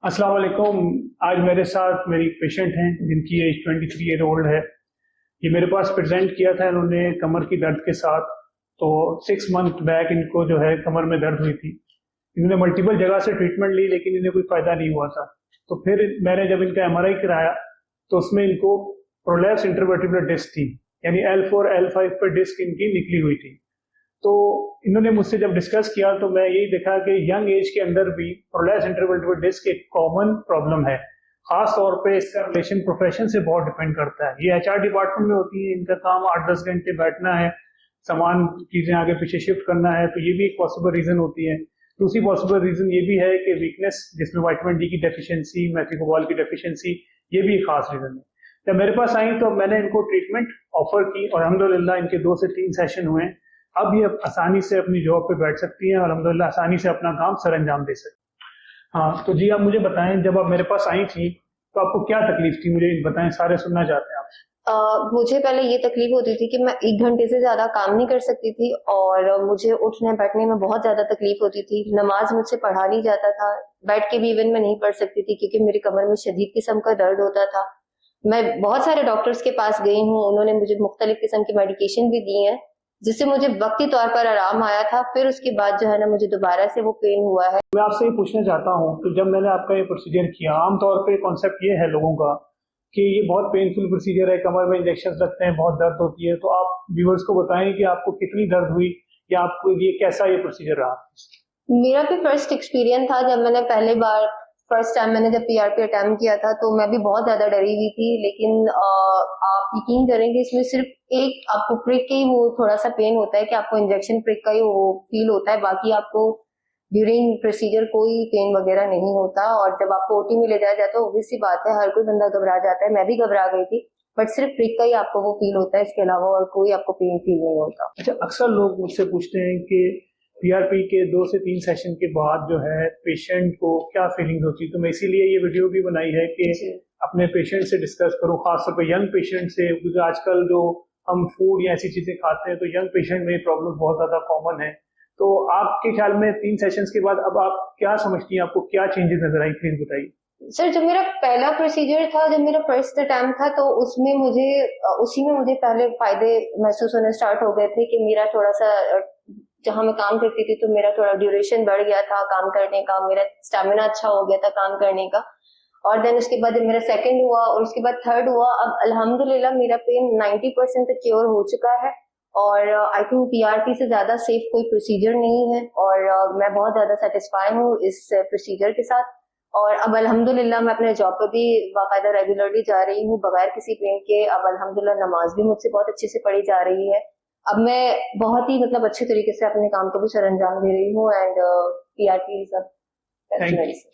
अस्सलाम वालेकुम। आज मेरे साथ मेरी पेशेंट हैं जिनकी एज 23 ईयर ओल्ड है। ये मेरे पास प्रेजेंट किया था इन्होंने कमर की दर्द के साथ। तो 6 मंथ बैक इनको जो है कमर में दर्द हुई थी। इन्होंने मल्टीपल जगह से ट्रीटमेंट ली लेकिन इन्हें कोई फायदा नहीं हुआ था। तो फिर मैंने जब इनका एमआरआई कराया तो उसमें इनको प्रोलैप्स इंटरवर्टिब्रल डिस्क थी, यानी L4 L5 पर डिस्क इनकी निकली हुई थी। तो इन्होंने मुझसे जब डिस्कस किया तो मैं यही देखा कि यंग एज के अंदर भी प्रोलैप्स इंटरवर्टिब्रल डिस्क एक कॉमन प्रॉब्लम है। खास तौर पे इसका रिलेशन प्रोफेशन से बहुत डिपेंड करता है। ये एचआर डिपार्टमेंट में होती है, इनका काम 8-10 घंटे बैठना है, सामान चीजें आगे पीछे शिफ्ट करना है, तो ये भी एक पॉसिबल रीजन होती है। दूसरी पॉसिबल रीजन ये भी है कि वीकनेस, जिसमें विटामिन डी की डेफिशिएंसी, मेथिकोबॉल की डेफिशिएंसी, ये भी एक खास रीजन है। जब मेरे पास आई तो मैंने इनको ट्रीटमेंट ऑफर की और अल्हम्दुलिल्लाह इनके 2 से 3 सेशन हुए। अब ये आसानी से अपनी जॉब पे बैठ सकती हैं और अल्हम्दुलिल्लाह आसानी से अपना काम सर अंजाम दे सकती हैं। हाँ, तो जी आप मुझे बताएं, जब आप मेरे पास आई थी तो आपको क्या तकलीफ थी, मुझे बताएं, सारे सुनना चाहते हैं आप। मुझे पहले ये तकलीफ होती थी कि मैं 1 घंटे से ज्यादा काम नहीं कर सकती थी और मुझे उठने बैठने में बहुत ज्यादा तकलीफ होती थी। नमाज मुझसे पढ़ा नहीं जाता था, बैठ के भी इवन मैं नहीं पढ़ सकती थी क्योंकि मेरी कमर में शदीद किस्म का दर्द होता था। मैं बहुत सारे डॉक्टर्स के पास गई हूँ, उन्होंने मुझे मुख्तलिफ किस्म की मेडिकेशन भी दी है जिससे मुझे वक्ती तौर पर आराम आया था। फिर उसके बाद जो है ना मुझे दोबारा से वो पेन हुआ है। मैं आपसे ये पूछना चाहता हूँ कि जब मैंने आपका ये प्रोसीजर किया, आमतौर पे कॉन्सेप्ट ये है लोगों का कि ये बहुत पेनफुल प्रोसीजर है, कमर में इंजेक्शन लगते हैं, बहुत दर्द होती है। तो आप व्यूअर्स को बताएं कि आपको कितनी दर्द हुई या आपको ये कैसा ये प्रोसीजर रहा। मेरा भी फर्स्ट एक्सपीरियंस था जब मैंने फर्स्ट टाइम मैंने जब पीआरपी अटेम्प्ट किया था तो मैं भी बहुत ज्यादा डरी हुई थी। लेकिन आप यकीन करेंगे इसमें सिर्फ एक आपको प्रिक के ही वो थोड़ा सा पेन होता है कि आपको इंजेक्शन प्रिक का ही वो फील होता है, बाकी आपको ड्यूरिंग प्रोसीजर कोई पेन वगैरह नहीं होता। और जब आपको ओटी में ले जाया जाता है, ऑब्वियस सी बात है, हर कोई बंदा घबरा जाता है, मैं भी घबरा गई थी, बट सिर्फ प्रिक का ही आपको वो फील होता है, इसके अलावा और कोई आपको पेन फील नहीं होता। अच्छा, अक्सर लोग मुझसे पूछते हैं कि पीआरपी के 2 से 3 सेशन के बाद जो है पेशेंट को क्या फीलिंग होती है। तो मैं इसीलिए ये वीडियो भी बनाई है कि अपने पेशेंट से डिस्कस करो, खासतौर पर यंग पेशेंट से, क्योंकि आजकल जो हम फूड या ऐसी चीजें खाते हैं तो यंग पेशेंट में प्रॉब्लम बहुत ज्यादा कॉमन है। तो आपके ख्याल में 3 सेशंस के बाद अब आप क्या समझती हैं, आपको क्या चेंजेस नजर आई, प्लीज बताइए। सर, जो मेरा पहला प्रोसीजर था, जब मेरा फर्स्ट अटेम्प्ट था, तो उसी में मुझे पहले फायदे महसूस होने स्टार्ट हो गए थे कि मेरा थोड़ा सा जहाँ मैं काम करती थी तो मेरा थोड़ा ड्यूरेशन बढ़ गया था काम करने का, मेरा स्टेमिना अच्छा हो गया था काम करने का। और देन उसके बाद जब मेरा सेकंड हुआ और उसके बाद थर्ड हुआ, अब अल्हम्दुलिल्लाह मेरा पेन 90% तक क्योर हो चुका है और आई थिंक पीआरपी से ज्यादा सेफ कोई प्रोसीजर नहीं है और मैं बहुत ज्यादा सेटिस्फाई हूँ इस प्रोसीजर के साथ। और अब अल्हम्दुलिल्लाह मैं अपने जॉब पर भी बाकायदा रेगुलरली जा रही हूँ बगैर किसी पेन के। अब अल्हम्दुलिल्लाह नमाज भी मुझसे बहुत अच्छे से पढ़ी जा रही है। अब मैं बहुत ही अच्छे तरीके से अपने काम को भी सर अंजाम दे रही हूँ and PRP is a best medicine.